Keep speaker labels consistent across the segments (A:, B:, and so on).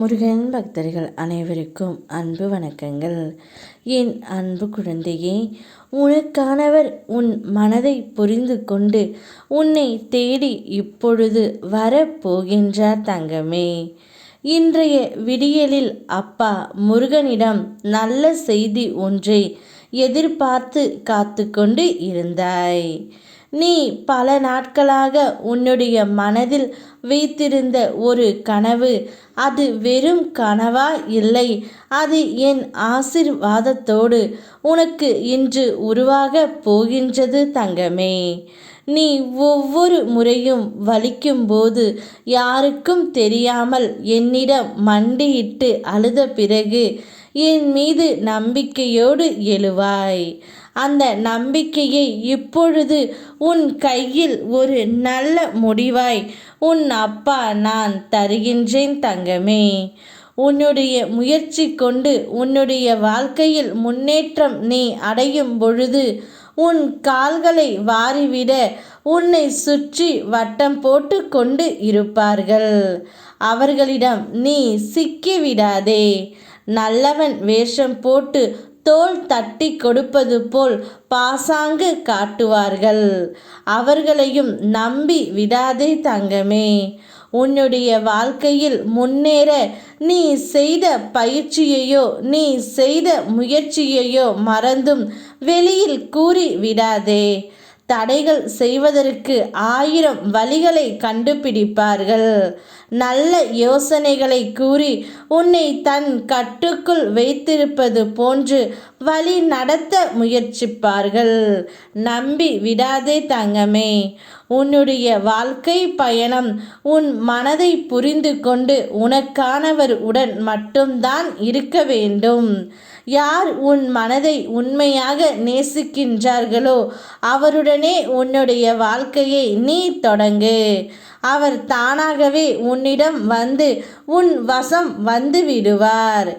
A: முருகன் பக்தர்கள் அனைவருக்கும் அன்பு வணக்கங்கள். என் அன்பு குழந்தையே, உனக்கானவர் உன் மனதை புரிந்து கொண்டு உன்னை தேடி இப்பொழுது வரப்போகின்றார் தங்கமே. இன்றைய விடியலில் அப்பா முருகனிடம் நல்ல செய்தி ஒன்றை எதிர்பார்த்து காத்து கொண்டு இருந்தாய். நீ பல நாட்களாக உன்னுடைய மனதில் வைத்திருந்த ஒரு கனவு, அது வெறும் கனவா இல்லை, அது என் ஆசீர்வாதத்தோடு உனக்கு இன்று உருவாக போகின்றது தங்கமே. நீ ஒவ்வொரு முறையும் வலிக்கும்போது யாருக்கும் தெரியாமல் என்னிடம் மண்டியிட்டு அழுத பிறகு என் மீது நம்பிக்கையோடு எழுவாய். அந்த நம்பிக்கையை இப்பொழுது உன் கையில் ஒரு நல்ல முடிவாய் உன் அப்பா நான் தருகின்றேன் தங்கமே. உன்னுடைய முயற்சி கொண்டு உன்னுடைய வாழ்க்கையில் முன்னேற்றம் நீ அடையும் பொழுது உன் கால்களை வாரிவிட உன்னை சுற்றி வட்டம் போட்டு கொண்டு இருப்பார்கள். அவர்களிடம் நீ சிக்கிவிடாதே. நல்லவன் வேஷம் போட்டு தோள் தட்டி கொடுப்பது போல் பாசாங்கு காட்டுவார்கள். அவர்களையும் நம்பி விடாதே தங்கமே. உன்னுடைய வாழ்க்கையில் முன்னேற நீ செய்த பயிற்சியையோ நீ செய்த முயற்சியையோ மறந்தும் வெளியில் கூறி விடாதே. தடைகள் செய்வதற்கு 1000 வழிகளை கண்டுபிடிப்பார்கள். நல்ல யோசனைகளை கூறி உன்னை தன் கட்டுக்குள் வைத்திருப்பது போன்று வழி நடத்த முயற்சிப்பார்கள். நம்பி விடாதே தங்கமே. உன்னுடைய வாழ்க்கை பயணம் உன் மனதை புரிந்து கொண்டு உனக்கானவர் உடன் மட்டும்தான் இருக்க வேண்டும். யார் உன் மனதை உண்மையாக நேசிக்கின்றார்களோ அவருடனே உன்னுடைய வாழ்க்கையை நீ தொடங்கு. அவர் தானாகவே உன்னிடம் வந்து உன் வசம் வந்து விடுவார்.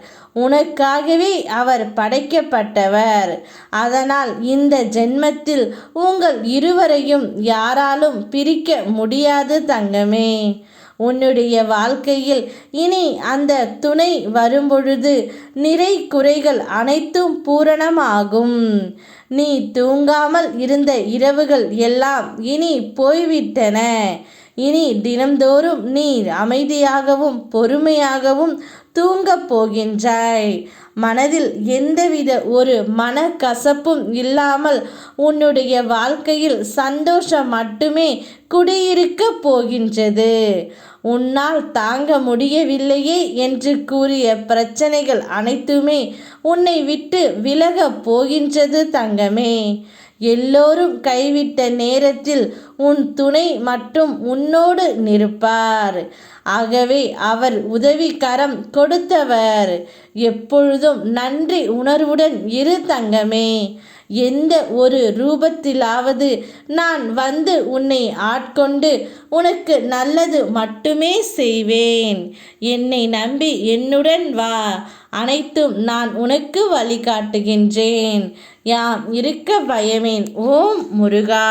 A: உனக்காகவே அவர் படைக்கப்பட்டவர். அதனால் இந்த ஜென்மத்தில் உங்கள் இருவரையும் யாராலும் பிரிக்க முடியாது தங்கமே. உன்னுடைய வாழ்க்கையில் இனி அந்த துணை வரும்பொழுது நிறை குறைகள் அனைத்தும் பூரணமாகும். நீ தூங்காமல் இருந்த இரவுகள் எல்லாம் இனி போய்விட்டன. இனி தினம்தோறும் நீ அமைதியாகவும் பொறுமையாகவும் தூங்கப் போகின்றாய். மனதில் எந்தவித ஒரு மனக்கசப்பும் இல்லாமல் உன்னுடைய வாழ்க்கையில் சந்தோஷம் மட்டுமே குடியிருக்கப் போகின்றது. உன்னால் தாங்க முடியவில்லையே என்று கூறிய பிரச்சனைகள் அனைத்துமே உன்னை விட்டு விலகப் போகின்றது தங்கமே. எல்லோரும் கைவிட்ட நேரத்தில் உன் துணை மட்டும் உன்னோடு நிற்பார். ஆகவே அவர் உதவி கரம் கொடுத்தவர். எப்பொழுதும் நன்றி உணர்வுடன் இரு தங்கமே. எந்த ஒரு ரூபத்திலாவது நான் வந்து உன்னை ஆட்கொண்டு உனக்கு நல்லது மட்டுமே செய்வேன். என்னை நம்பி என்னுடன் வா. அனைத்தும் நான் உனக்கு வழிகாட்டுகின்றேன். யாம் இருக்க பயமேன். ஓம் முருகா.